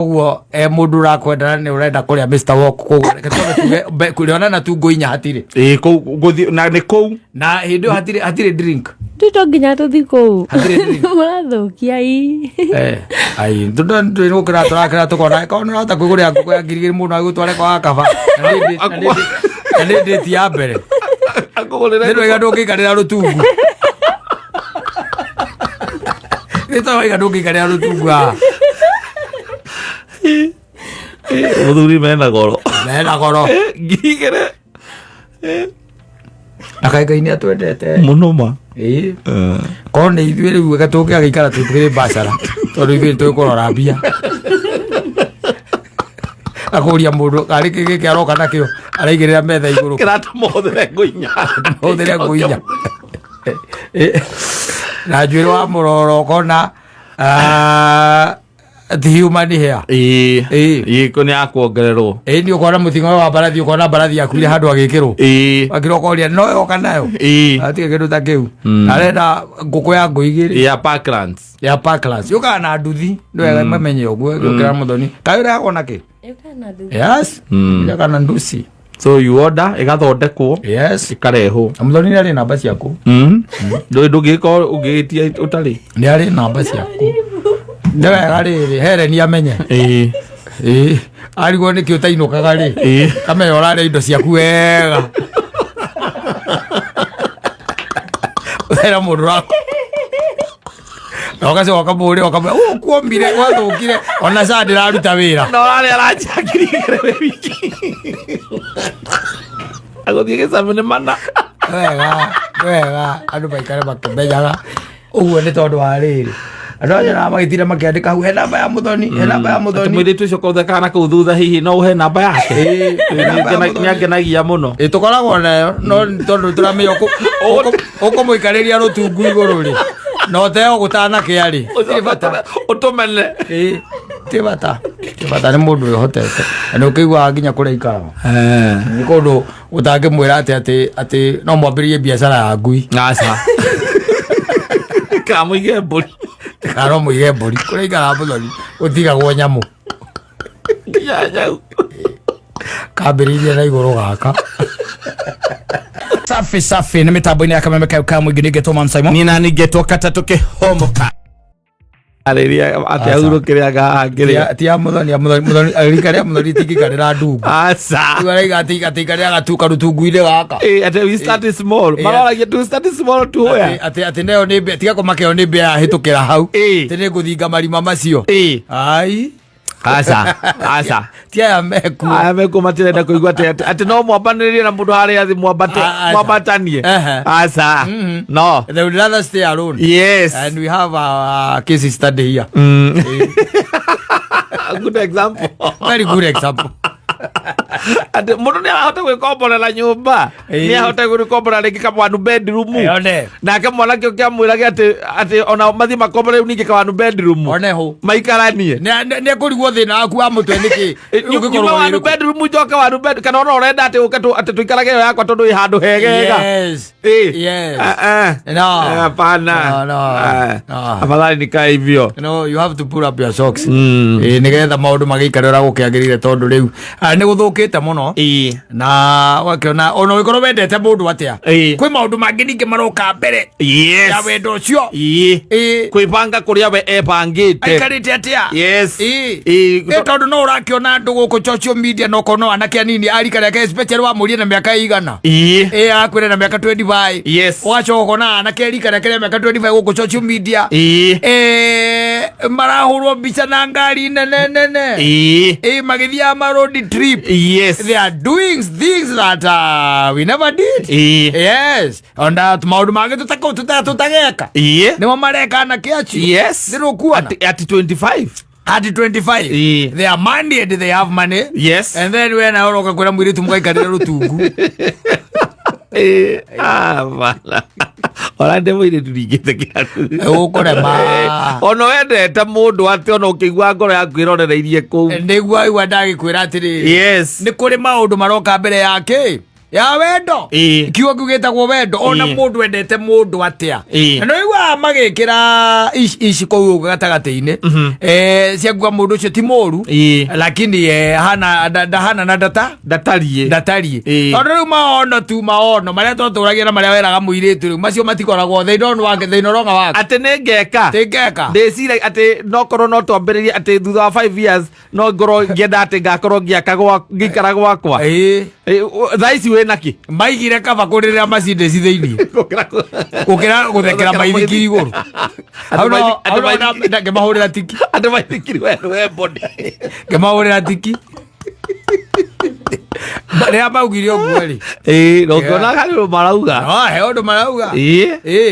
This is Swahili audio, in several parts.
Uo mundu rakwenda ni urenda kuria Mr Walk koguo reke tuge kuriona na tu ngoinya hatire guthi na ni kou na hindu hatire drink tuto nginya tuthi kou hatire drink murathukia ai ndu turakira tukona kona ta kuguria nguku ya ngirigiri mundu agutware kwa kaba na ndi ti ya mbere akugurire ndu igadu ngikarira rutungu nito igadu ngikarira rutungu muthuri mena goro ngigere akaikaini atwendete muno ma kone ithuĩ rĩu gatuke agĩikara twĩtũgĩre mbacara tondũ ithuĩ twĩkũrora mbia akũria mũndũ karĩ gĩkĩ aroka nakĩo araigĩrĩra metha igũrũ kĩratũmũhũthĩre ngũinya na njuĩrĩ wa mũroro kona the human hair ko ni akuongererwo ni ukona mutingo wa barathi ukona barathi yakuire handu agikirwo akiroko uria no yoka nayo atige kindu ta kiu arenda nguku ya nguigiri ya Parklands yuka na nduthi ndo wega mamenye uguo ukira muthoni kayura yakona ki yes yuka na ndusi so you order igathondekwo yes ikareho muthoni ari namba ciaku ndugiko ugitia utari ni ari namba ciaku ndewe gari hereni amenye arigwo niki utainukaga ri kame orare indo ciaku wega era mundu wako Okaze wakaburi wakaburi kuombire wathukire ona saa ndiraruta wira no rari aranjakirigire wiki agothie gicamene mana wega andu baikare bakimenyaga uguo ni tondu wa riri andu anyara magitire makiandika hu he namba ya muthoni mwiri tu cokothe kana kuu thutha hihi no uhe namba yake ngenagia muno tukoragwo nayo no tondu turamenya ukumuikariria rutungu iguru ri no teo gutana kiari utumene tibata ni mundu wihotete na ukigwa nginya kuria ikara ni kundu utangimwira ati no mwambirie biashara ya ngui aca kamuige mburi karo muige mburi kuria ikara muthoni utigagwo nyamu kambiririe na iguru gaka safi ni mitambo-ini ya Kameme Kauka mwingi ningetwo Man Simon nina ningetwo kata tukihomoka ariria ati aurukire gahangiria ti muthoni arikaria muthoni tikikarira ndungu aca igara atikarira gatuka rutungu-ini gaka ati we start small mararagia tu start small tu hoya ati neo ni tiga kumakeo ni mbia hitukira hau tene nguthinga marima macio ai aca ti aya meku matirenda kuigua ati no mwambanĩrĩrie na mũndũ harĩa thĩ mwambatanie aca no they would rather stay alone yes and we have a case study here a good example very good example ati mundu ni ahota gwikomborera nyumba ni ahota gwikomborera ringi kama one bedroom nake mwanake ukiamwiraga ati ona mathi makombore ningi ka one bedroom oneho maikaranie ne kurigwo thina waku wa mutwe niki ugikorwo one bedroom joka one bed kana ona urenda ati tuikarage yo yakwa tondu i handu hegega yes no hapana afadhali nikai hivyo you have to pull up your socks nigetha maundu magiikarira gukiagirire tondu riu ni guthukite muno na wakiona ono wikoro wendete mundu atia kwi maundu mangi ningi maroka mbere ya wendo ucio kwibanga kuria we ebangite aikarite atia yes tondu no urakiona andu guku social media no kono anake anini arikare ka especially wa murie na miaka igana akwire na miaka 25 yes wacho na anake arikare ka miaka 25 guku social media marahurwo mbica na ngari nene magithia road trip yes they are doing things that we never did yes and that maundu mangi tutageka nimo mareka na kiachi yes ndirokuwa at 25 at 25 they are mandate they have money yes and then when I oroka kwira mwiritu mukaikarira rutungu bala orande mwire turingite kiatu ukurema ono wendete mundu ati ono ukigwa ngoro yaku ironereirie ku ndigwa igwa ndagikwira atiri yes ni kuri maundu maroka mbere yake ya wendo kiugo kiu gitagwo wendo ona mundu endete mundu atia na no igwa magikira ici kou gatagati-ini ciaguga mundu ucio ti moru lakini hana na ndatarie tondu riu maono maria twaturagia na maria weraga muiritu riu macio matikoragwo thĩinĩ wake ati ningeka ndicira ati no korwo no twambĩrĩrie ati thutha wa 5 years no ngorwo ngĩenda ati ngakorwo ngĩikara gwakwa thaa ici wĩna kĩ maigire kaba kũrĩrĩra macindĩ cithĩinĩ gũkĩra gũthekera maithikiri igũrũ ngĩmahũrĩra tiki andũ maithikiri we body ngĩmahũrĩra tiki rĩrĩa maugire ũguo rĩ ngĩona harĩ marauga he ũndũ marauga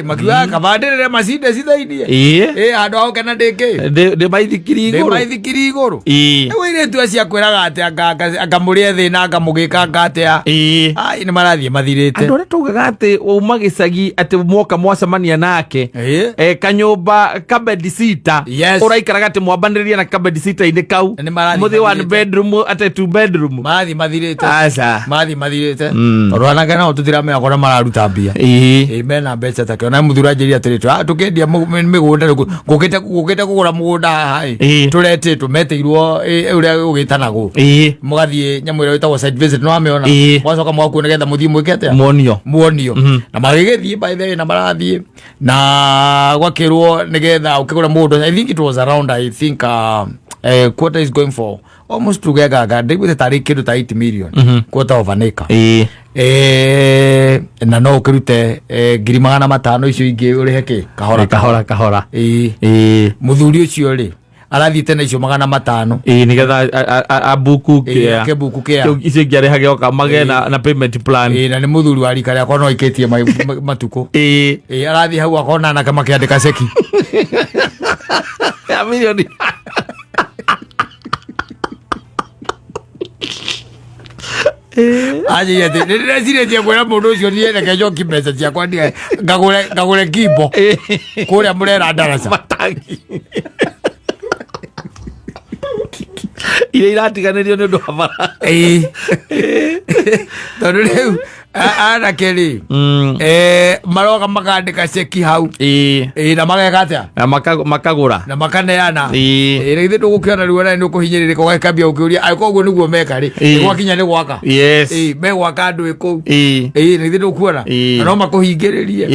makiuga kaba ndĩrĩre macindĩ cithĩinĩ handũ ha gũkena ndĩ maithikiri igũrũ rĩu airĩtu acio akwĩraga atĩ akamũrĩa thĩ na akamũgĩkanga atĩa nĩ marathiĩ mathirĩte andũ arĩa taugaga atĩ uma gĩcagi atĩ mwoka mwacemania nake kanyũmba kabedisita ũraikaraga atĩ mwambanĩrĩria na kabedisita-inĩ kau mũthĩ 1 bedroom atĩ 2 bedroom mathi mathirĩte tondũ anake nao tũtiramenya kũrĩa mararuta mbia mena mbeca ta kĩo na mũthuri anjĩria atĩrĩ tũkĩendia mĩgũnda ngũkĩte kũgũra mũgũnda haha tũretĩtwo metĩirwo ũrĩa ũgĩtanagwo mũgathiĩ nyamũ ĩrĩa ĩtagwo site visit nĩ wamĩona mwacoka mwakuo nĩgetha mũthiĩ mwĩke atĩa muonio na magĩgĩthiĩ by the way na marathiĩ na gwakĩrwo nĩgetha ũkĩgũra mũgũnda I think it was around quarter is going for almost together ndĩgwĩte tarĩ kĩndũ ta 8 million quarter of an acre na no ũkĩrute 500,000 icio ingĩ ũrĩhe kĩ kahora mũthuri ũcio rĩ arathiĩte na icio 500 nĩgetha abuku kĩa icio ingĩ arĩhage oka magĩe na payment plan na nĩ mũthuri wa rika rĩakwa no aikĩtie matukũ arathiĩ hau akona anake makĩandĩka ceki ya milioni aje yete ndĩrecirĩtie kwĩra mũndũ ũcio niĩ reke njoki mbeca ciakwa ngagũre kimbo kũrĩa mũrera ndaraca iria iratiganĩrio nĩ ũndũ wa bara tondũ rĩu anake rĩ maroga makandĩka ceki hau na mageka atĩa makagũra na makaneana rĩithĩ ndũgũkĩona rĩu ona nĩ ũkũhinyĩrĩrĩka ũgakambia ũkĩũria angĩkorwo ũguo nĩguo meka rĩ gwakinya nĩ gwaka megwaka andũ kũu rĩithĩ ndũkuona na no makũhingĩrĩrie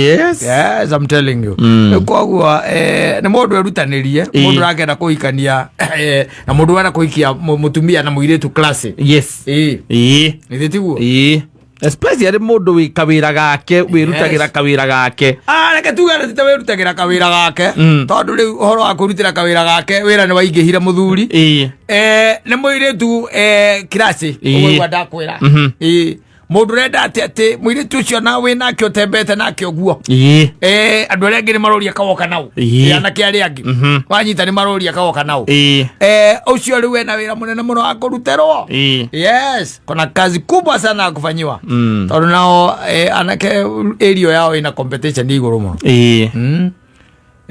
I'm telling you koguo nĩ mũndũ erutanĩrie mũndũ ũrakenda kũhikania na mũndũ arenda kũhikia mũtumia na mũirĩtu class rĩithĩ tiguo especially mũndũ wĩ kawĩra gake wĩrutagĩra kawĩra gake reke tuge atĩ ta wĩrutagĩra kawĩra gake tondũ rĩu ũhoro wa kũrutĩra kawĩra gake wĩra nĩ waingĩhire mũthuri nĩ mũirĩtu kiraci ũguo ndakwĩra mundu renda ati mwiritu ucio na we nake utembete nake uguo andu aria angi ni maroria kawoka nao anake aria angi wanyita ni maroria kawoka nao ucio riu wena wira munene muno wa kuruterwo yes kuna kazi kubwa sana ya kufanyiwa tondu nao anake area yao ina competition ni iguru muno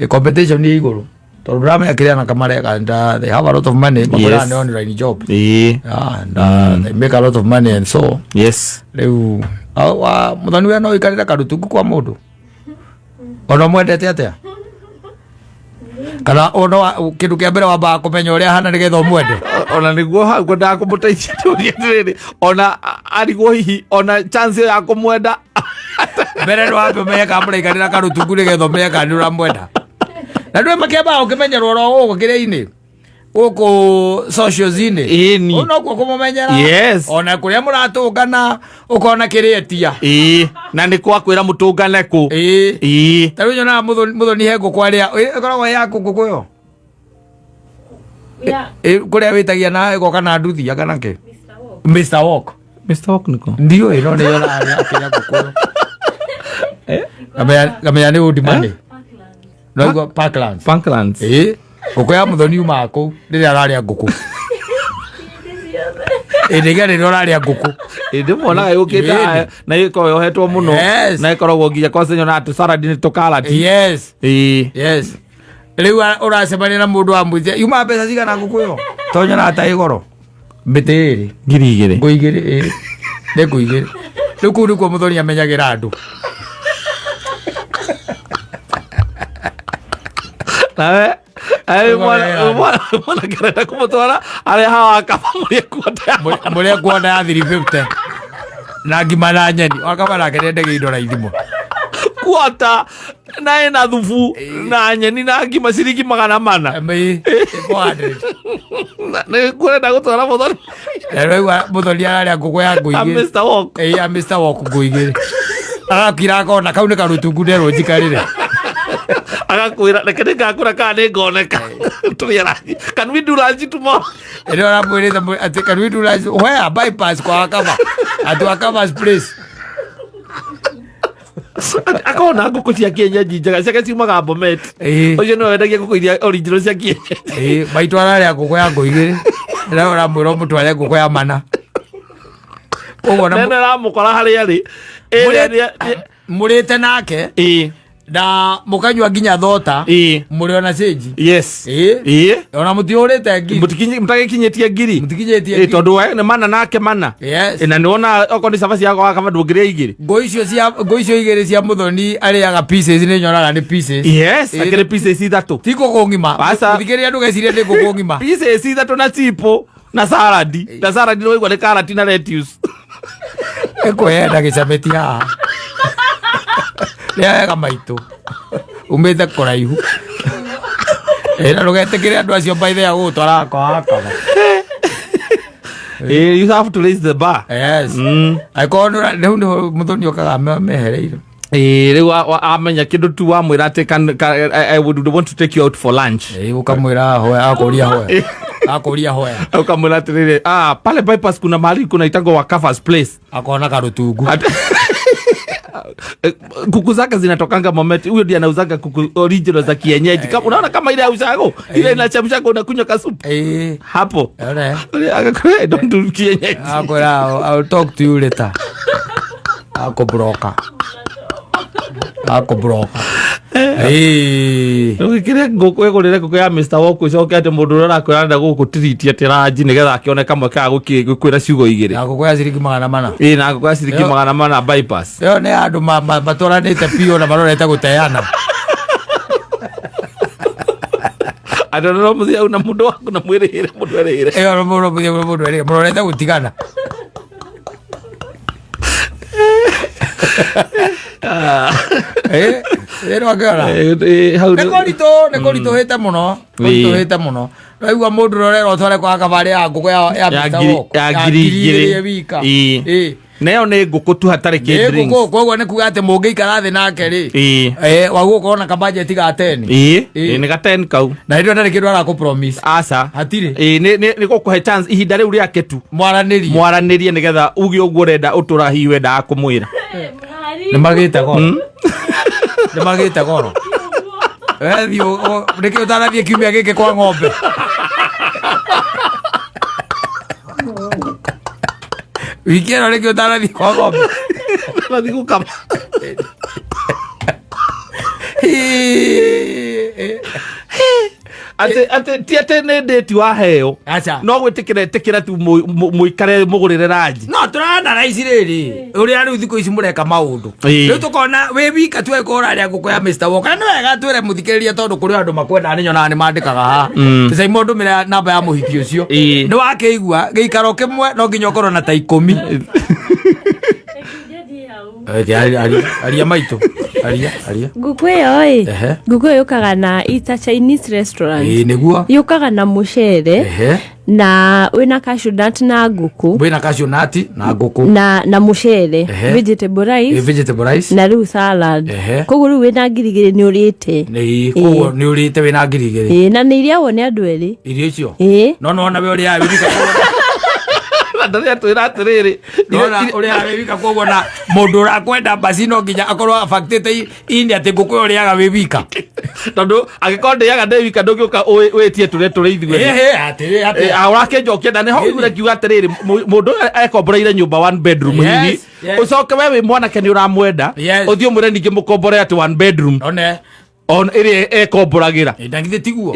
competition ni iguru tondu ramenya kiria na kamareka they have a lot of money makora ni online job and they make a lot of money and so riu muthoni we no ikarira karutungu kwa mundu ono mwendete atia kana ono kindu kia mbere wamba kumenya uria hana nigetha umwende ona niguo hau ngwendaga kumutaithia riri ona ariguo hihi ona chance ya kumwenda mbere ndo wambe umenye kana mũraikarĩra karutungu nigetha umenye kana nĩ ũramwenda na ndwe makĩamba ũkĩmenya roro gũkũ kĩrĩa-inĩ gũkũ socials-inĩ ũnokuo kũmũmenyera ona kũrĩa mũratũngana ũkona kĩrĩa etia na nĩ kwakwĩra mũtũngane kũ ta rĩu nyonaga mũthoni he ngũkũ arĩa ĩkoragwo ya ngũkũ ĩyo kũrĩa wĩtagia na ĩgoka na nduthi kana kĩ Mr. Walk nĩko ndiũĩ no nĩyonaga arĩa akĩrĩa ngũkũ ngamenya nĩ Old Money no Parklands ngũkũ ya mũthoni umaga kũu rĩrĩa ararĩa ngũkũ nĩgetha rĩrĩa ũrarĩa ngũkũ ndĩmuonaga yũkĩte na ĩkorwo yohetwo mũno na ĩkoragwo nginya kwanza atĩ salad nĩ tũkarati rĩu ũracemania na mũndũ wa mwĩtia yumaga mbeca cigana ngũkũ ĩyo tonyonaga ta ĩ goro mbĩtĩ ĩrĩ ngiri 2 ngũ 2 nĩ ngũ 2 riu ku ni ko muthoni amenyagira andu nawe ai mwana kerenda kumutwara ari hawa kama muria kuona ya 350 na ngima na nyeni akaba na kerende gindo na ithimo kuota nae na thubu na nyeni na ngima ciringi 400 ne kurenda gutwara muthoni rĩu muthoni araria nguku ya nguigĩ Mr. Walk Mr. Walk nguigĩ arakira kona kau nĩ karutungu nderwo njikarĩre agakwira rekene ngakura kana nĩ ngoneka tũrĩa rangi can we do lunch tomorrow ĩrĩa ũramwĩrĩte atĩ can we do lunch where bypass kwa Akava atu Akava's place akona ngũkũ cia kienyeji njega ciake ciumaga Bomet ũcio nĩwe wendagia ngũkũ iria original cia kienyeji maitũ ararĩa ngũkũ ya nguigĩ rĩu ũramwĩra mũtware ngũkũ ya mana ũguo nene ramũkora harĩa arĩ mũrĩte nake na mukanywa nginya thota muri ona seji yes ona mutiurite ngiri mutagikinyetie ngiri tondu we ne mana nake mana yes na niona okoni sabaci yako akaba ndungiria igiri ngo icio igiri cia muthoni ariaga pieces ni nyoraga ni pieces yes akire pieces ithatu tiko kongima thikiria ndugeciria ndi kongima pieces ithatu na chipo na salad no igwa ni carrot na lettuce ekwenda gicameti haha nĩawega maitũ umĩte kũraihu na ndũgetekĩre andũ acio by the gũgũtwara kwa Akava you have to raise the bar yes akorwo rĩu nĩho mũthoni okaga mehereire rĩu amenya kĩndũ tu wamwĩra atĩ I would want to take you out for lunch ũkamwĩra akũria hoya ukamwĩra atĩrĩrĩ pale bypass kuna mahali kuna itangwo Akava's place akona karutungu kuku zake zinatokanga Bomet. Huyo ndiye anauzanga kuku original za kienyeji. Kama unaona kama ile auzago ile inachemsha na kunywa kasupu hapo I don't do kienyeji. I'll talk to you later. Ako broker. Ukikire ngũkũ egũrĩre ngũkũ ya Mr. Walk ucoke ati mundu ũrĩa arakwĩra gũkũ tiriti ati ranji nigetha akĩone kamwe ka gũkwĩra ciugo igĩrĩ. Na ngũkũ ya ciringi 400. Na ngũkũ ya ciringi 400 bypass. Yo nĩ andũ matwaranĩte pio na marorete gũteana. Adoro muthia una mundu waku na mwĩrĩhĩre mundu erĩhĩre. Yo mundu erĩhĩre marorete gũtigana. Nĩkũritũ hĩte mũno raigua mũndũ rorero tware kwa Akava ya ngũkũ ya ngiri wika nayo nĩ ngũkũ tu hatarĩ kĩ drinks koguo nĩ kuga atĩ mũngĩikara thĩ nake rĩ waguo ũkorwo na kabajeti ga 10 nĩ ga 10 kau na hĩndĩ ndarĩ kĩndũ arakũpromise aca hatirĩ nĩ gũkũhe chance ihinda rĩu rĩake tu mwaranĩrie nĩgetha uge ũguo ũrenda ũtũra hihi wendaga kũmwĩra nĩmagĩte goro nĩkĩ ũtanathiĩ kiumia gĩkĩ kwa ng'ombe wiki ĩno nĩkĩ ũtanathiĩ kwa ng'ombe nathi gũkama ti atĩ nĩ ndĩti waheo no gwĩtĩkĩra tu mũikare mũgũrĩre ranji no tũrana raici rĩrĩ ũrĩa rĩu thikũ ici mũreka maũndũ rĩu tũkona wĩ wika tweka ũrarĩa ngũkũ ya Mr. Walk na nĩ wega twĩre mũthikĩrĩria tondũ kũrĩ andũ makwendaga nĩ nyonaga nĩ mandĩkaga haha tũcai mũndũ mĩra namba ya mũhiki ũcio nĩ wakĩigua gĩikaro kĩmwe no nginya ũkorwo na ta 10 aria maitũ aria ngũkũ ĩyo ngũkũ ĩyo yũkaga na it's a Chinese restaurant nĩguo yũkaga na mũcere na wĩna cashew nut na ngũkũ wĩna cashew nut na ngũkũ na mũcere vegetable rice na rĩu salad koguo rĩu wĩna ngirigiri nĩ ũrĩte koguo nĩ ũrĩte wĩna ngirigiri na nĩ iriagwo nĩ andũ erĩ irio icio no nona we ũrĩa wĩrika ndaria twĩra atĩrĩrĩ ũrĩa wĩwika koguo na mũndũ ũrakwenda basi no nginya akorwo afactĩte ini atĩ ngũkũ ũrĩaga wĩ wika tondũ angĩkorwo ndĩaga ndĩ wika ndũngĩũka wĩtie tũrĩa ithuĩ ũrakĩnjokia na nĩho igure kiuga atĩrĩrĩ mũndũ ekomboreire nyũmba 1 bedroom hihi ũcoke we wĩ mwanake nĩ ũramwenda ũthiĩ ũmwĩre ningĩ mũkombore atĩ 1 bedroom ĩrĩa ekomboragĩra ndagithĩ tiguo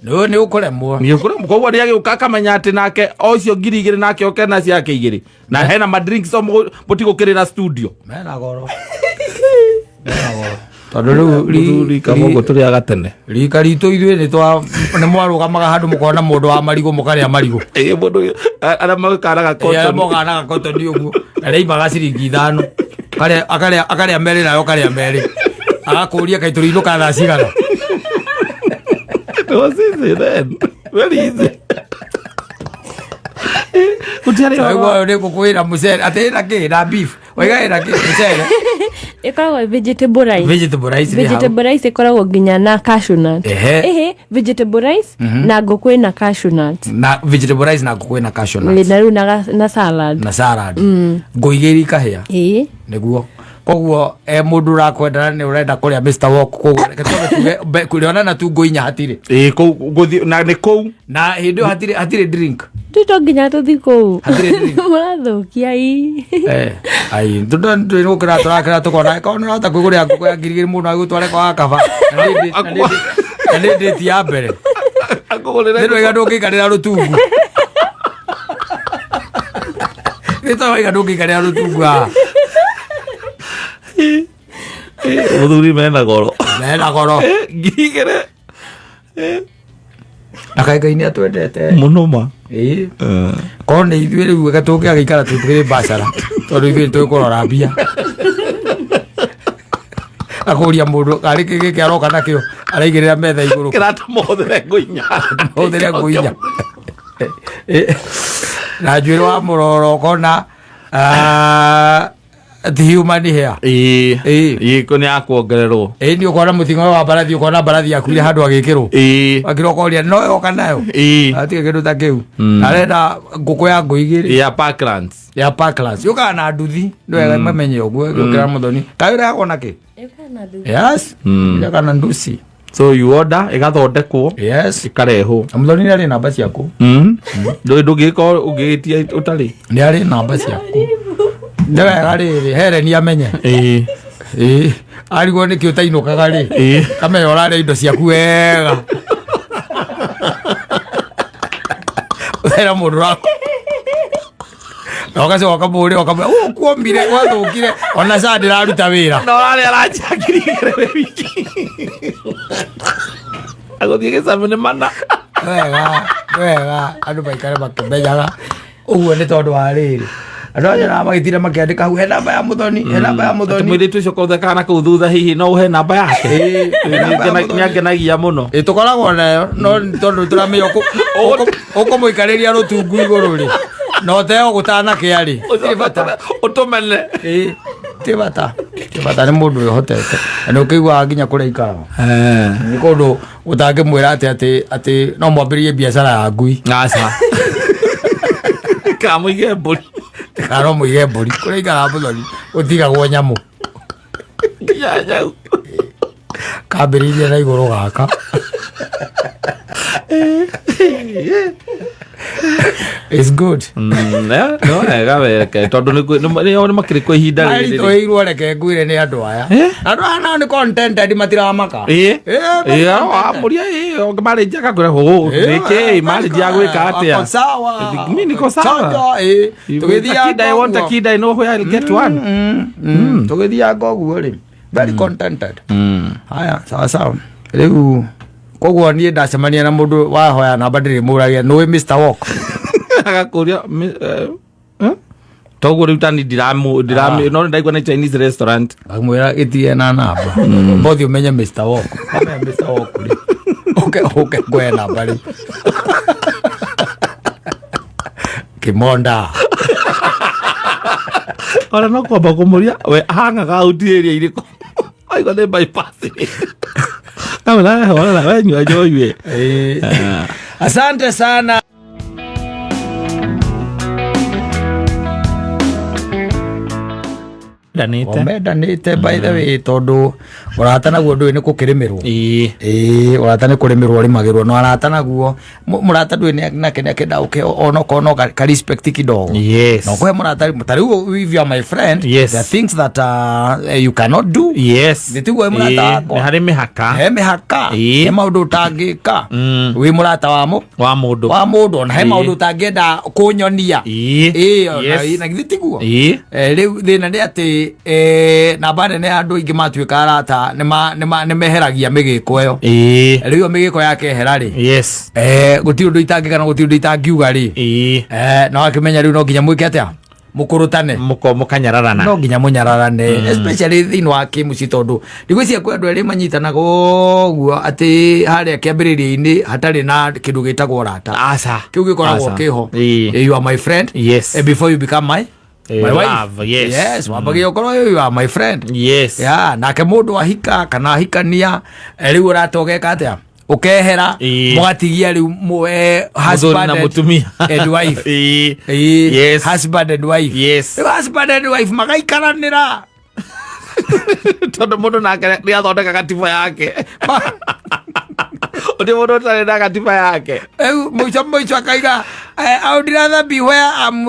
no ni ukuremwo ni ukuremwo koguo ria giuka kamenya ati nake ocio 2,000 nake oke na ciake 2 na hena madrinks mutigukirira studio mena goro tondu riu kamogo turi agatene rika ritu ithuĩ nĩ mwarũgamaga handũ mũkona mũndũ wa marigũ mũkarĩa marigũ mũndũ arĩa magĩkanaga kotoni ũguo na rĩaimaga ciringi 5 akarĩa merĩ nayo karĩa merĩ agakũria kaitũri-inũ ka thaa cigana was easy then very easy Utari ni kukwira mucere ati na ki na beef waiga ina ki mucere ikoragwo vegetable rice vegetable rice ikoragwo nginya na cashew nut vegetable rice na ngũkũ na cashew nut na vegetable rice na ngũkũ na cashew nut na rĩu na salad ngũigĩri kahĩa nĩguo koguo mũndũ ũrakwenda nĩ ũrenda kũrĩa Mr Walk koguo reke tuge kũrĩona tu ngũinya hatirĩ kũu na nĩ kũu na hĩndĩ hatirĩ drink tuto nginya tuthi kũu hatirĩ drink mũrathukia ai turakĩra tũkona kana ũrahota kwĩgũrĩra ngũkũ ya 2,000 mũndũ agũtware kwa kaba na nĩ ndĩti ya mbere nĩ wega ndũngĩikarĩra rũtungu nĩ wega ndũngĩikarĩra rũtungu muthuri mena goro 2,000 akaika ini atwendete muno ma korwo nĩ ithuĩ rĩu wega tũngĩagĩikara tũkĩrĩ mbacara tondũ ithuĩ tũkũrora mbia akũria mũndũ karĩ gĩkĩ aroka nakĩo araigĩrĩra metha igũrũ kĩratũmũhũthĩre ngũinya na njuĩrĩ wa mũroro kona the human hair ko nĩ akuongererwo nĩ ũkona mũting'oe wa mbarathi ũkona mbarathi yakuire handũ agĩkĩrwo akĩrwo koria no yoka nayo atige kĩndũ ta kĩu arenda ngũkũ ya ngũigĩrĩ ya Parklands yũkaga na nduthi nĩ wega mamenye ũguo gĩũkĩra mũthoni kaĩ ũrehagwo nakĩ yes yũkaga na nduci so you order igathondekwo yes ikarehwo mũthoni nĩ arĩ namba ciaku ndũngĩkorwo ũngĩgĩtia ũtarĩ nĩ arĩ namba ciaku nĩ wega rĩrĩ Helen amenye arigwo nĩkĩ ũtainũkaga rĩ kamenya ũrarĩa indo ciaku wega ũthera mũndũ wako na ũgacoka mũrĩ ũkuomire gwathũkire ona ca ndĩraruta wĩra na ũrarĩa aranjangirigĩre wĩ wiki agũthiĩ gĩcamũ nĩ mana wega andũ maikare makĩmenyaga ũguo nĩ tondũ wa rĩrĩ andũ anya magĩtira makĩandĩka hau he namba ya mũthoni mwĩrĩtu ũcio kũtheka na kũu thutha hihi no ũhe namba yake nĩangenagia mũno tũkoragwo nayo no tondũ tũramenya ũkũmũikarĩria rũtungu igũrũ rĩ na ũteo gũtanakĩarĩ ũtũmene ti bata nĩ mũndũ wĩhotete na nĩ ũkĩiguaga nginya kũrĩa ikaraga nĩ kũndũ ũtangĩmwĩra atĩ no mwambĩrĩrie biacara ya ngui aca kamũige mbũri karo mũige mbũri kũrĩa ikaraga mũthoni ũtigagwo nyamũ kambĩrĩirie na igũrũ gaka it's good no wega weke tondũ nĩ makĩrĩ kwa ihinda rĩrĩ tũirwo reke ngwĩre nĩ andũ aya andũ aya nao nĩ contented matiramaka mũria marĩnji akakwĩra rĩkĩ marĩnji ya gwĩka atĩa mi niko sawa tũgĩthianga kida no where I'll get one tũgĩthianga ũguo rĩ very contented haya sawa rĩu koguo niĩ ndacemania na mũndũ wahoya namba ndĩrĩ mũragia nĩwe Mr Walk agakũria toguo rĩu tani no ndaigua na Chinese restaurant akamwĩra gĩtige na namba mbothi ũmenye Mr Walk Mr Walk rĩ ngoya namba rĩ kĩmonda ona no kwamba kũmũria we hangaga out area irĩkũ aigua nĩ bypass wala wenywa joywe asante sana. omendanite by the way tondu urata naguo ndui ni kukiremerwo urata ni kuremerwo rimagirwo no arata naguo murata ndui nake nda uke ono kono ka respect kidogo no kwa murata tariu if you are my friend there are things that you cannot do nitugo murata ni hari mihaka he maundu tangika wi murata wa mundu na he maundu tangenda kunyonia na githitiguo riu thina ni ati na bane ne andu ingi matuika arata ni meheragia migiko yo riu migiko yake herari guti undu itangika na guti undu itangiuga ri no akimenya riu no nginya mwike atia mukurutane mukanyararana no nginya munyararane especially thini wa kimuci tondu ndigwiciria kwi andu eri manyitanaga guo ati haria kiambiriria-ini hatari na kindu gitagwo rata kiu gikoragwo kiho you are my friend before you become my wife wambagia ukorwo you are my friend nake mundu ahika kana ahikania riu uratogeka atia ukehera mugatigia riu husband and wife husband and wife magaikaranira tondu mundu nake ni athondeka katiba yake odi mundu tare na katiba yake muico akaiga I would rather be where I'm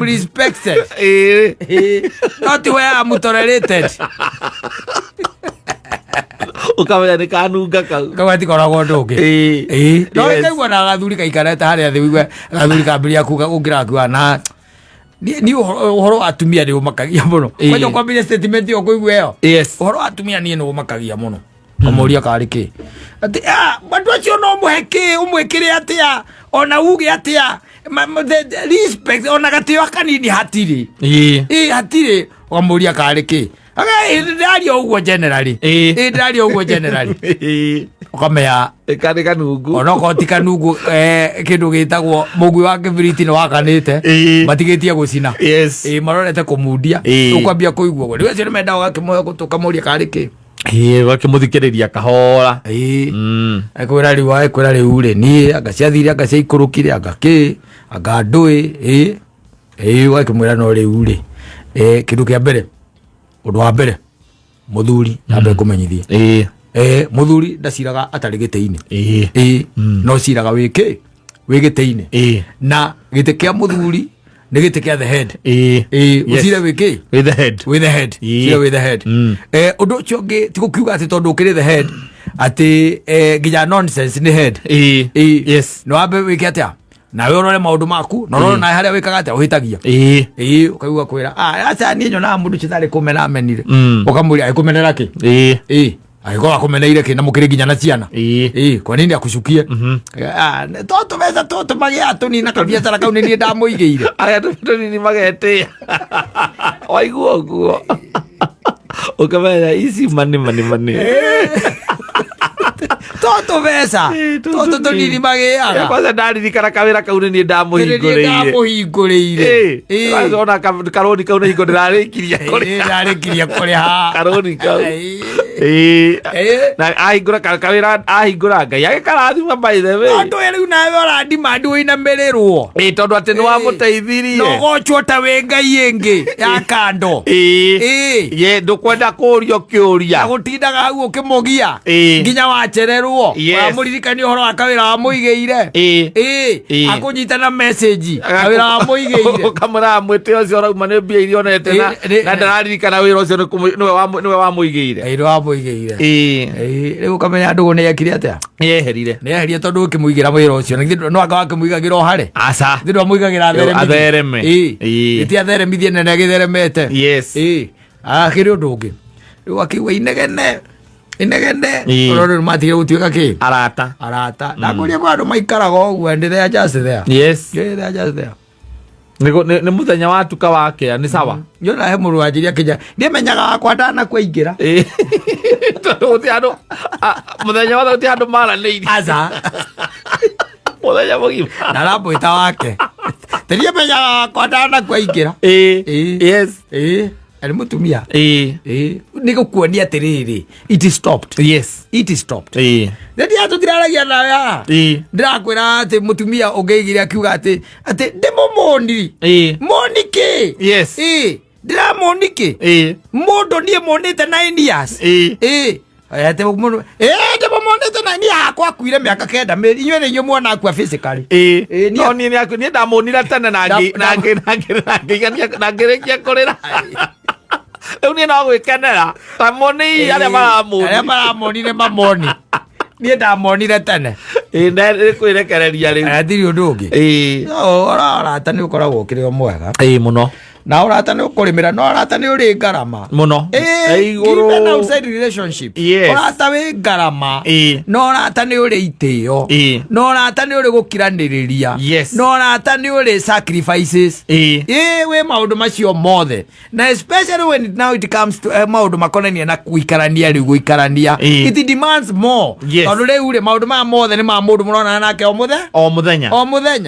respected not where I'm tolerated ukamenya ni kanunga kau kawati koragwo ndungi no ikaigua na gathuri kaikarete haria thi wigwe gathuri kambiria kuga ungirakuwa na ni uhoro atumia ni umakagia muno kwaje kwambia statement yo kuigwa yo uhoro atumia ni no umakagia muno amoria kariki ati bandu acio no muheke umwekire atia ona uge atia respect ona gatio kanini hatiri hatiri amoria kariki ndario uguo generally ndario uguo generally ukamenya kani kanungu ona ko ti kanungu kindu gitagwo mugwi wa kibiriti ni wakanite matigitie gucina marorete kumudia ukwambia kuigua gwo riu acio menda gakimoya gutukamuria kariki wakimuthikiriria kahora akwira riu ri ni agaciathire agaciaikurukire agandui wakimwira no riu ri kindu kia mbere undu wa mbere muthuri ambe kumenyithia muthuri ndaciraga atari gite-ini no ciraga wigite-ini na gite kia muthuri ni gite kia the head ucire wiki with the head cire with the head undu ucio ngi ti gukiuga ati tondu ukiri the head ati nginya nonsense ni head no ambe wiki atia nawe urore maundu maku no roro na haria wikaga atia uhitagia ukaigua kwira acha ni nyona mundu citari kumena amenire ukamuria aikumenera ki agikora kumeneire ki na mukiri nginya na ciana kwa nini akushukie toto beza toto magi atuni na kabiacara kau ni ndamuigeire aya ni magete waiguo guo ukamenya isi mani toto beza toto tonini magia kwanza ndaririkana kawira kau ni ndamuhinguriire ona karoni kau ni ndirarikiria kuria karoni kau na ahingura kawira ahingura ngai agikarathima by the way andu riu nawe urandima ndu ina merirwo tondu ati ni wamuteithirie no gochota we ngai ingi ya kando ndukwenda kurio kiuria gutindaga hau ukimugia nginya wachererwo wamuririkania uhoro wa kawira wa muigeire akunyita na message kawira wa muigeire kamera mwete ucio rauma ni mbia irio nete na ndararirikana wira ucio niwe wa muigeire riu ukamenya ndugu ni ekire atia nieherire tondu ukimuigira wira ucio no anga wakimuigagira o hare ndio amuigagira athereme iti atheremithie nene githeremete kiri undu ungi riu akiuga inegene roro matigire gutuika ki arata ndakuria kwa andu maikaraga uguo and they are just there they are just there ni muthenya watuka wake ni sawa nyona he murwanjiria kinya ndimenyaga wakwa ndana kuingira uti andu muthenya wa uti andu maranĩirie muthenya mugima ndaramwita wake teria menyaga wakwa ndana kuingira ari mutumia ni gukuonia atiriri it stopped ndio atutiraragia nawe ndirakwira ati mutumia ungeigire akiuga ati ndimumoniri moni monike yes ndira monike mundu nie monete 9 years ate mundu ndimo monete 9 years akwa kuire miaka 9 inywe ni nyumwa akwa physically no ni ndamonira tene na ngerekia kurira eu ni no gwikenera tamoni aria maramonire mamoni nie ndamonire tene ndari kwirekereria riu athiri undu ungi orata ni ukoragwo ukiri mwega muno na orata ni ukurimira no orata ni uri ngarama muno iguru even outside relationship orata wi ngarama no orata ni uri itio no orata ni uri gukiraniriria no orata ni uri sacrifices we maundu macio mothe na especially when now it comes to maundu makonania na guikarania riu guikarania it demands more tondu riu ri maundu ma mothe ni ma mundu murona nake o muthenya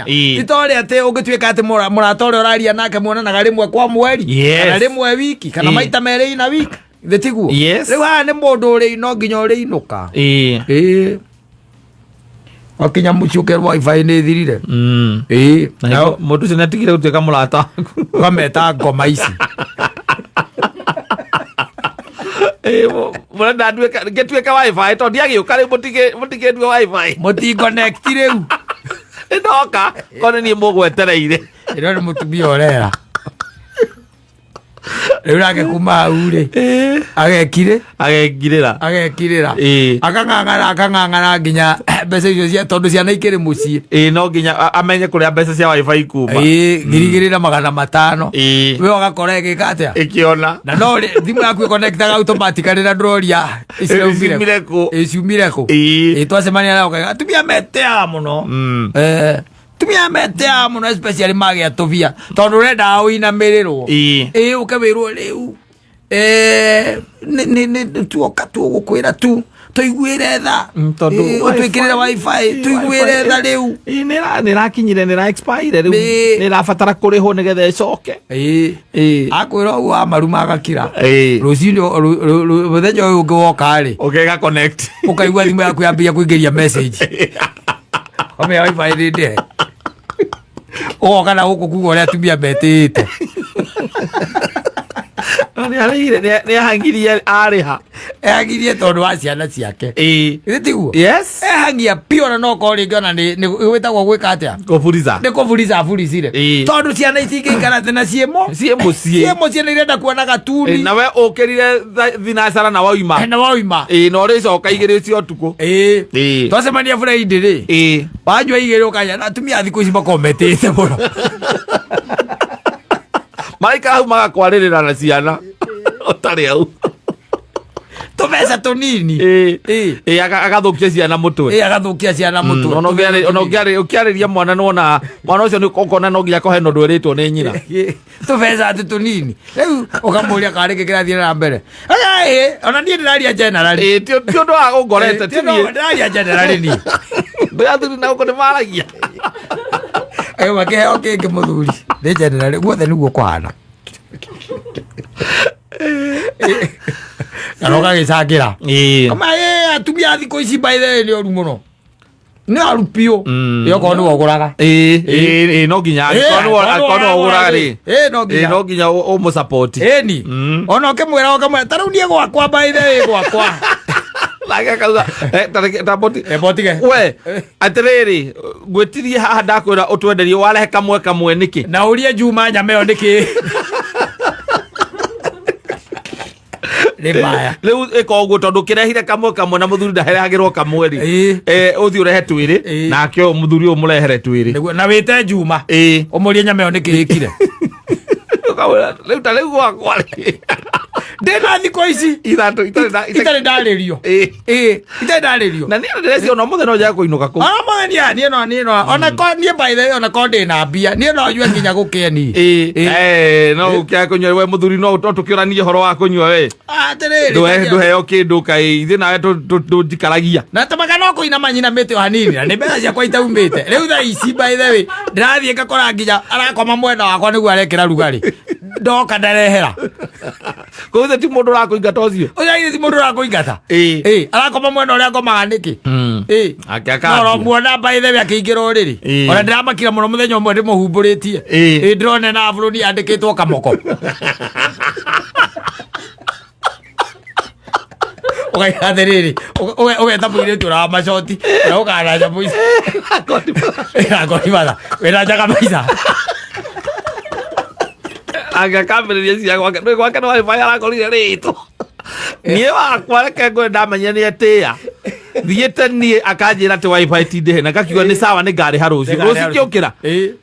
itori ati ungituika ati murata uri uraria nake muonanaga rimwe kwa mweri kana rimwe wiki kana maita meri na wiki thetigu riu ha ni mundu uri no nginya uri inuka akinya muchuke wifi ni thirire na mundu cina tigire gutuika murata kameta ngoma ici murenda ngetuika wifi to ndiagiuka riu mutige ndue wifi muti connect riu ndoka kone ni mugwetereire ino ni mutumia orera riu nake kuma au ri agekirira akang'ang'ana nginya mbeca icio cia tondu ciana ikiri mucii no nginya amenye kuria mbeca cia wifi kuma 2,500 we ugakora igika atia ikiona na no thimu yaku iconnectaga automatically na ndoria iciumire ku twacemania nao kaga tumia metea muno tumia metea muno especially magia tuvia tondu urenda uinamiriro ukawirwo riu ni tuoka tugukwira tu tuiguire tha twikirire wifi tuiguire tha riu nirakinyire nira expire riu nirabatara kurihwo nigetha icoke akwira uguo amaru agakira rucini muthenya uyu ungi woka ri ukega connect ukaigua thimu yaku yambia kuingiria message ome wifi rinde kana guku kuga uria atumia metĩte nä ahangirie ariha ehangirie tondu wa ciana ciake tiguo ehangia pio na no korwo rĩngĩ ona nĩ gwĩtagwo gwĩka atĩa nĩ kũburica aburicire tondu ciana ici ingĩikara tena ciĩ mũciĩ nĩ irenda kuona gatuni nawe ũkĩrire thinacara na wauma na ũrĩcoka igĩrĩ ũcio ũtukũ twacemania Friday rĩ wanyua igĩrĩ ũkanya atumia thikũ ici makorwo metĩte mũno maraikara hau magakwarĩrĩra na ciana ũtarĩ au tũbeca tũnini agathukia ciana mũtwe ona ũkĩarĩria mwana nona mwana ũcio nĩ ũkona no nginya kohe nondũ ĩrĩtwo nĩ nyina tũbeca atĩ tũnini rĩu ũkamũria karĩ kĩ kĩrathiĩ na mbere ona niĩ ndĩraria generally ti ũndũ wa ũngorete ndĩraria generally ni ndĩrathuri na ũkũ nĩ maragia makĩheo kĩngĩ mũthuri nĩ generally guothe nĩguo kũhana kana ũgagĩcangĩra atumia thikũ ici by the way nĩ oru mũno nĩ oru piũ okorwo nĩ wogũraga no nginya ũgũraga rĩ no nginya ũmũsapoti ni ona ũkĩmwĩra ta rĩu niĩ gwakwa by the way gwakwa nake akauga botige we atiriri ngwĩtirie haha ndakwĩra ũtwenderie warehe kamwe nĩkĩ na ũrie Juma nyama ĩyo nĩkĩ rĩu ĩka ũguo tondũ kĩrehire kamwe na mũthuri ndaherehagĩrwo kamwe rĩ ũthiĩ ũrehe twĩrĩ nake mũthuri ũyũ mũrehere twĩrĩ na wĩte Juma ũmũrie nyama ĩyo nĩkĩ ĩkire rĩu ta rĩu gwakwa rĩ ndĩna thikũ ici itarĩ ndarĩrio itarĩ ndarĩrio na niĩ ndĩreciria ona mũthenya nja kũinũka kũu ona mũthenya niĩ ona niĩ by the way ona ko ndĩna mbia niĩ no njue nginya gũkeni no ũkĩaga kũnyua we mũthuri no tũkĩũranie ũhoro wa kũnyua we ndũheo kĩndũ kaĩ ithuĩ nawe ndũnjikaragia na tamaga no kũinama nyinamĩte o hanini na nĩ mbeca ciakwa itaumĩte rĩu thaa ici by the way ndĩrathiĩ ngakora nginya arakoma mwena wakwa nĩguo arekĩra rugarĩ ndoka ndarehera ko ti mundu ra kuingata ucio oya ti mundu ra kuingata arakoma mwena uria ngomaga niki akaka no muona by the way akiingira uriri ona ndiramakira muno muthenya umwe ndimuhumburitie ndirone na buruni andikitwo kamoko okay aderiri okay tapuire tura mashoti na ukaraja muici akoti bala wena jaga maisa aga kamera cia gwake no wifi arakorire rito nie wakwa reke ngwe ndamenya ni etia thiete nie akanjira ati wifi ti ndihe na gakiuga ni sawa ni ngari harucio rucio kiukira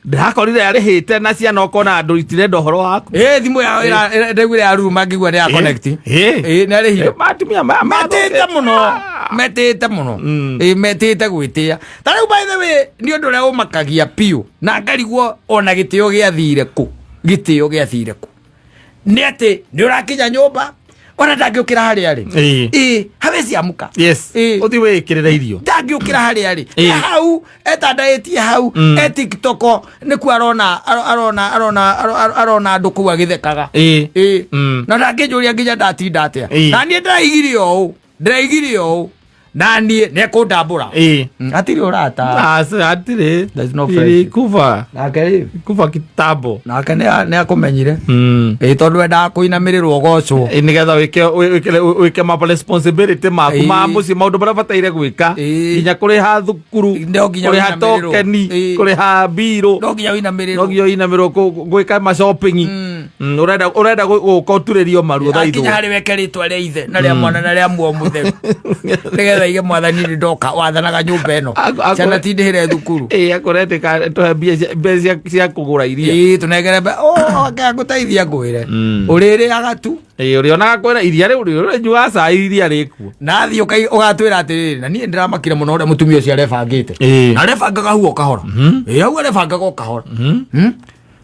ndakorire arihite na ciana okona andu itirenda horo waku thimu ya ndegwire ya room angigwa ni ya connect ni arihire matumia metete muno metete gwitia tariu by the way ni undu ria umakagia piu na ngarigwo ona gitio giathire ku ni ati ni urakinya nyumba ona ndangiukira haria ri habeci amuka uthi wikirira irio ndangiukira haria ri hau etandaitie hau TikTok niku arona andu kuu agithekaga na ndangijuria nginya ndatinda atia na nie ndiraigire o na nie nekundambura atiri urata atiri kuva kuva kitambo nake ne akumenyire tondu enda kuinamirirwo gocwo nigetha wike ma responsibility maku ma muci maundu maria bataire gwika nginya kuriha thukuru kuriha tokeni kuriha biro no nginya uinamirwo gwika ma shopping urenda guka uturirio maruo thaitho nginya hari weke ritwa ria ithe na ria mwana na ria muo mutheru nigetha ige mwathani ndoka wathanaga nyumba eno ciana tindihire thukuru akoreteka tuhe mbia cia kugura iria tunegere ngutaithia ngwire uriri agatu urionaga kwena iria riu rinyua cai iria rikuo nathi ugatwira atiriri na nie ndiramakire muno uria mutumia ucio arebangite na arebangaga huo kahora au arebangaga kahora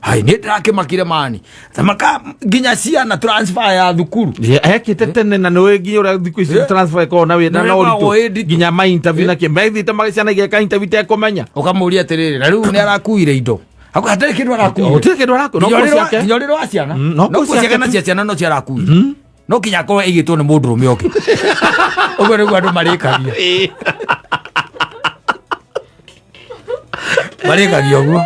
hai ni ndirakimakire mani tamaka nginya ciana transfer ya thukuru ekite tene na niwe nginya uria thiku ici transfer ko na wina na uritu nginya ma interview na kimbethite magiciana geka interview te kumenya ukamuria atiriri na riu ni arakuire indo ako hatari kindu arakuire utire kindu arakuire no ciake nyoriro wa ciana no ciake na ciana no ciarakuire no kinya ko igitwo ni mundu rume oki ugo riu andu marikagia uguo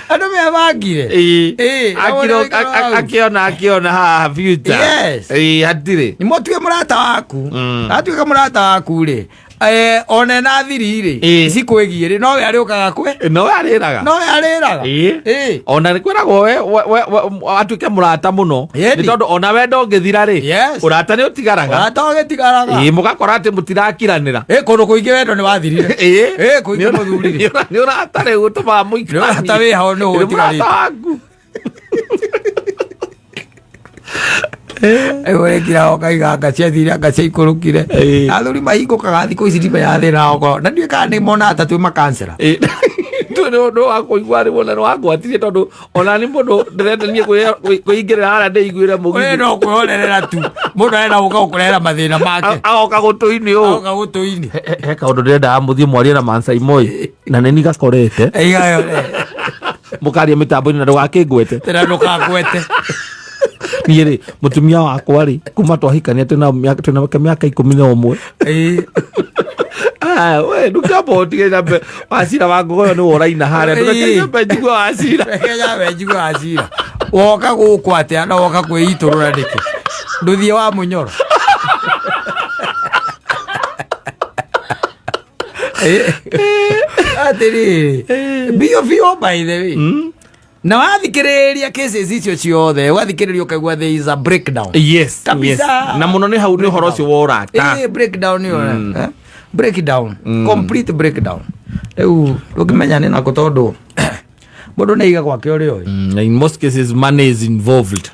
andu mebangire akiona haha future hatire ni motuge murata waku atuika murata waku ri one na thiri ri cikwigie ri no we ariukaga kwe no we ariraga ona nikwiragwo we atuike murata muno ni tondu ona we ndongithira ri urata ni utigaraga mugakora ati mutirakiranira kundu kuingi wendo ni wathirire kuingi muthuri ni urata ri gutuma muikara urata wi hao ni utigarite ewe kira okaiga ngaciathire ngaciaikurukire athuri mahingukaga thiku ici ndimenya thina oko na ndiĩ kana nĩ mona atatu makansera tu nĩ ũndũ wa kũigua rĩmwe na nĩwangwatirie tondũ ona nĩ mũndũ ndĩrendania kwĩingĩrĩra harĩa ndĩiguĩre mũgithi no kwĩhorerera tu mũndũ arenda gũka gũkũrehera mathĩna make agoka gũtũ-inĩ he kaũndũ ndĩrendaga mũthiĩ mwarie na Mansai Moi na nĩ gakorete mũkaria mĩtambo-inĩ na ndũgakĩngwete tena ndũkangwete niĩ rĩ mũtumia wakwa rĩ kuma twahikania twĩna mĩaka 11 we ndukambũtige na Wachira wa Ngogoyo nĩ woraina harĩa ndũrekenye njigua Wachira rekenye njigua Wachira woka gũkũ atĩa na woka kwĩitũrũra nĩkĩ ndũthiĩ wa mũnyoro atĩrĩrĩ biũ by the way na wathikiriria cases icio ciothe wathikiriria ukaigua there is a breakdown kabisa na muno ni hau ni horo cio worata breakdown ni breakdown complete breakdown eu ukimenya ni nako tondu mundu neiga gwake uri oi. In most cases money is involved.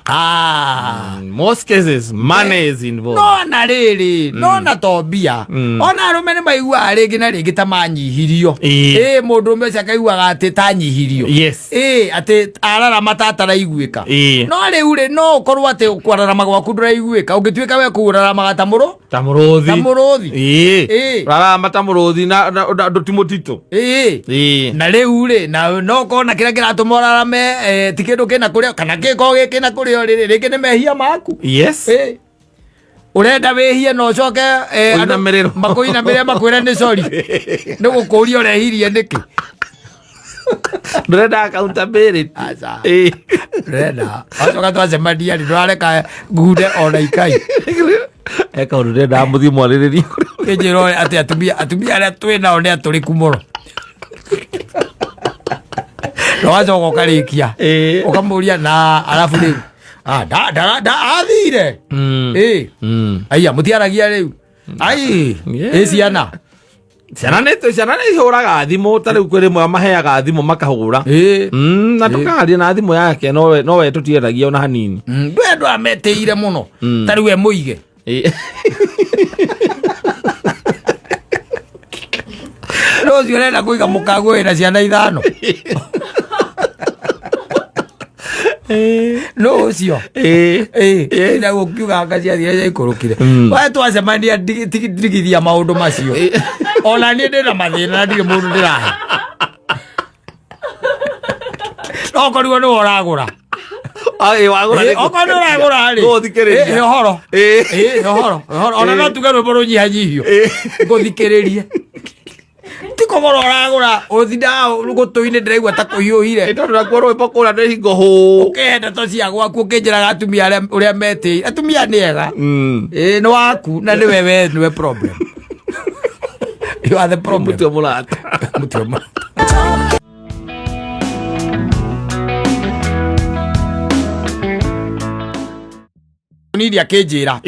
In most cases money is involved. No na riri no na tobia ona arume ni maigua ringi na ringi ta manyihirio mundu mbeca kaiguaga ati tanyihirio ati arara matatara iguika no riu ri no ukorwo ati kwararama gwaku nduraiguika ungituika we kurarama gatamuro tamuruthi rara matamuruthi na ndotimotitu na riu ri na no kona kira kiratuma rarame ti kindu kina kuria kana giko gikina kuria riri ringi ni mehia maku urenda wehie no coke makuinamirira makwira ni sorry ni gukuria urehirie niki ndurenda accountability renda acoka twacemania ri ndwareka ngude ona ikai eka ndurenda muthi mwaririria kinjiro ati atumia aria twinao ni aturiku muno no ukarikia ukamuria na alafu riu athire aya mutiaragia riu ai ciana nä håraga thimå ta rä u kwä rä mwe maheaga thimå makahå na tå karia na thimå yake no we tå tiendagia ona hanini ndå ametä ire må no ta rä u e må ige rå cio renda kå iga må kagå wä na ciana 5 no cio na gå kiuga ngaciathire ikå rå kire we twacemania ndigithia maå ndå macio ona niä ndä na mathä na ndirä må ndå ndä rahe okorirwo nä woragå ra okorwo nä å ragå ra rä horo ona no tuge rwä mbo rå nyihanyihio ngå thikä rä rie tikogora oragura uthinda gutu-ini ndiraigua ta kuhiuhire tondu nakuo rwimbo kũrĩa nĩ hingo hũ ukenda to cia gwaku ũkĩnjĩraga atumia ũrĩa metĩire atumia nĩ ega nĩ waku na nĩwe we nĩwe problem you are the problem mũtwe mũrata nidi akinjira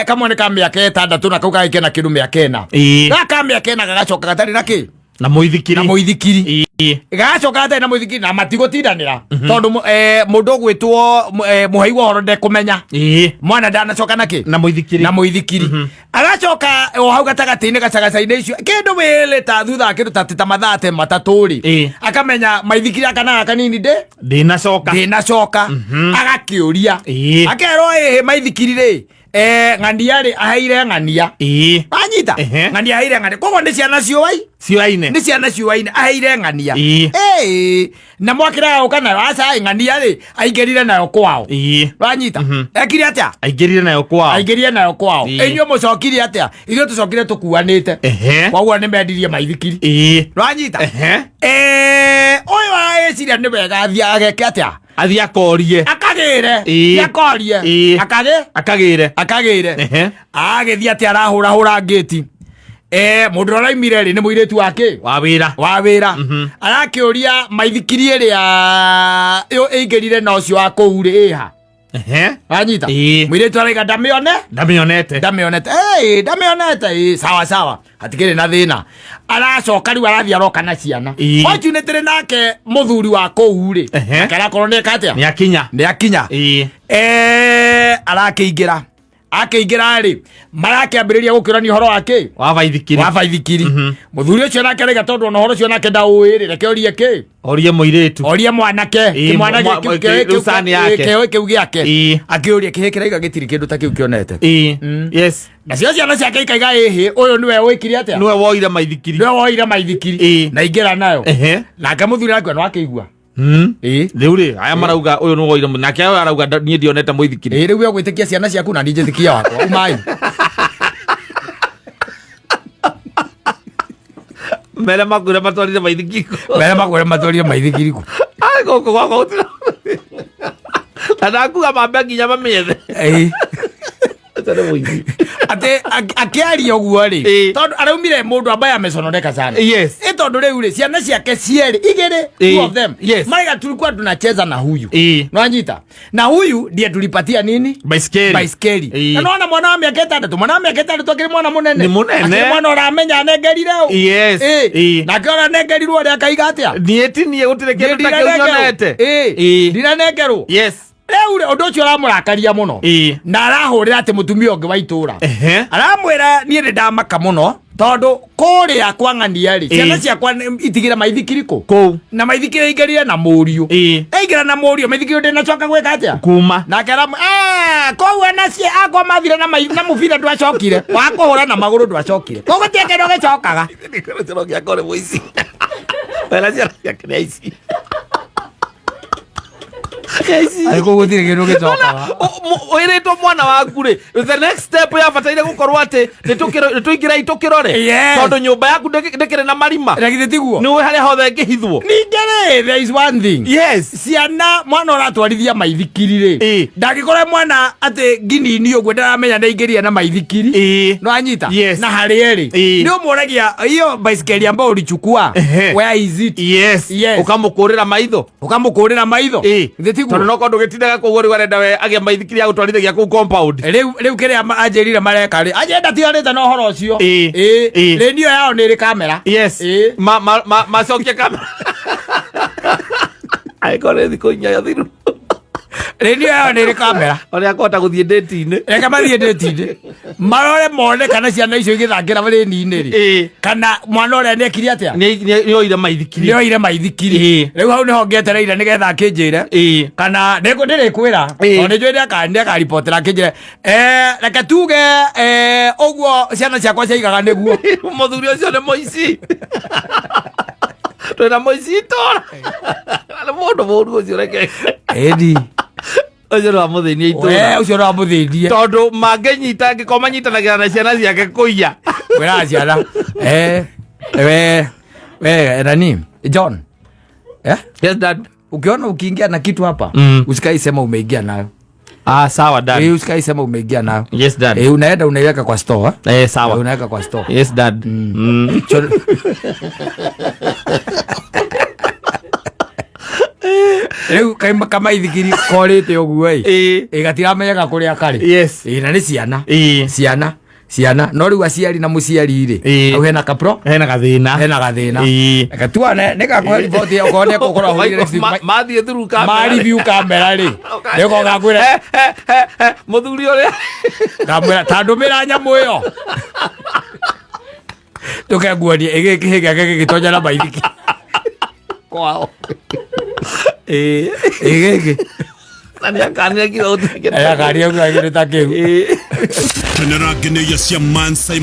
kamwe ni ka mĩaka 6 na kau gagĩke na kĩndũ mĩaka 4 gaka mĩaka 4 gagacoka gatarĩ na kĩ na mũithikiri gagacoka gatarĩ na mũithikiri na matigũtindanĩra tondũ mũndũ ũgwĩtwo mũhaigua ũhoro ndekũmenya mwana ndanacoka na kĩ na mũithikiri agacoka o hau gatagatĩ-inĩ gacagaca-inĩ icio kĩndũ wĩlĩ ta thutha kĩndũ ta mathaa 3 akamenya maithikiri akana kanini ndĩnacoka agakĩũria akerwo maithikiri rĩ ng'ania rĩ aheire ng'ania anyita ng'ania aheire ng'ania koguo nĩ ciana ciũwaine aheire ng'ania na mwakĩraga gũka nayo aca ng'ania rĩ aingĩrire nayo kwao wanyita ekire atĩa aingĩrire nayo kwao inyuĩ mũcokire atĩa ithuĩ tũcokire tũkuanĩte koguo nĩ mendirie maithikiri wanyita ũyũ agĩciria nĩ wega athiĩ ageke atĩa athi akorie akagĩre agĩthiĩ atĩ arahũra ngĩti mũndũ ũraimire rĩ nĩ mũirĩtu wake wa wĩra arakĩũria maithikiri ĩrĩa ĩingĩrire na ũcio wa kũu rĩ ĩha anyita mũirĩtu araiga ndamĩonete sawa hatikĩrĩ na thĩna aracoka rĩu arathiĩ aroka na ciana wakiunĩtĩrĩ nake mũthuri wa kũu rĩ akarakorwo nĩ eka atĩa nĩ akinya akĩingĩra rĩ marakĩambĩrĩria gũkĩũrania ũhoro wake wa baithikiri mũthuri ũcio nake araiga tondũ ona ũhoro ũcio nake ndaũĩ rĩ reke orie kĩ orie mwanake kĩu gĩake akĩũria kĩhĩ kĩraiga gĩtirĩ kĩndũ ta kĩu kĩonete nacio ciana ciake ikaiga ĩhĩ ũyũ nĩwe wĩkire atĩa nĩwe woire maithikiri na ingĩra nayo nake mũthuri arakiuga nĩ wakĩigua rĩu rĩ aya marauga ũyũ nĩ woire nake ayo arauga niĩ ndionete mũithikiri rĩu gwĩtĩkia ciana ciaku na ndinjĩtĩkia wakwa umai mere makwĩre matwarire maithikiri ku gũkũ gwakwa gũtira na ndakuga mambe nginya mamĩethe ate akiaria uguo ri tondu araumire mundu ambaye amesonoreka sana tondu riu ri ciana ciake cieri igiri two of them maiga tulikuwa tunacheza na huyu nwanyita na huyu ndiye tulipatia nini baiskeli na naona mwana wa miaka 3 akiri mwana munene mwana uramenya anegerire na kiona negerirwo ri akaiga atia nietinie gutire kindu takionete ndiranegerwo Eure undu ucio aramurakaria muno na arahurira ati mutumia ungi wa itura aramwira nie ndamaka muno tondu kuria kwa ng'ania ri ciana ciakwa itigira maithikiri ku na maithikiri ingerire na murio eigira na murio maithikiri ndinacoka gwika atia kuma na karamu koguo nacie akwa mathire na mubira ndwacokire wakuhura na maguru ndwacokire koguo tiake ndo gicokaga ndikoro giakore muici wala ciana ciake ni aici Aiko gutire kindu gicokaga oiretwo mwana waku ri the next step ya bataire gukorwo ati nituingira itukirore tondu nyumba yaku ndikire na marima rakite tiguo ni we haria hothe ngihithwo ningere there is one thing ciana mwana uratwarithia maithikiri ri ndagikora mwana ati nginini uguo ndaramenya ndaingiria na maithikiri no anyita na hari eri ni umuragia iyo bicycle ambayo ulichukua where is it ukamukurira maitho tondu no kondu gitindaga kuguo ri warenda we agia maithikiri ya gutwarithagia ku compound riu kiria anjerire mareka ri ajenda tiarite no horo ucio renio yao ni ri kamera macokia kamera aikore thiko inya thiru renio yao ni ri kamera ori akota guthie date-ini reka mathie date-ini marore mone kana ciana icio igithangira mareni-ini ri kana mwana uria nekiri atia ni oire maithikiri riu hau niho ngetereire nigetha akinjire kana ndirikwira tondu njui ndiakaripotera akinjire reke tuge uguo ciana ciakwa ciaigaga niguo muthuri ucio ni muici twina muici itora ni mundu muru ucio reke edi ucio no amuthinie itura ucio no amuthinie tondu manginyita ngiko manyitanagira na ciana ciake kuiya wira ciana we nani John yes dad ukiona ukiingia na kitu hapa usikai sema umeingia nayo sawa dad usikai sema umeingia nayo yes dad unaenda unaiweka kwa store sawa unaweka kwa store yes dad riu kama ithikiri korite uguo gatiramenyeka kuria kari na ni ciana no riu aciari na muciari ri au hena kapro hena gathina gatuane ne gakwa report ukone kokora hoire mathie through camera mari view camera ri niko gakwira muthuri uria kamera tandumira nyamu iyo tukenguonie igikihiga gigitonja na maithiki kwao igiki nani akania kila utu aya karia kwa kirita kiu Tenera gene yasia man sai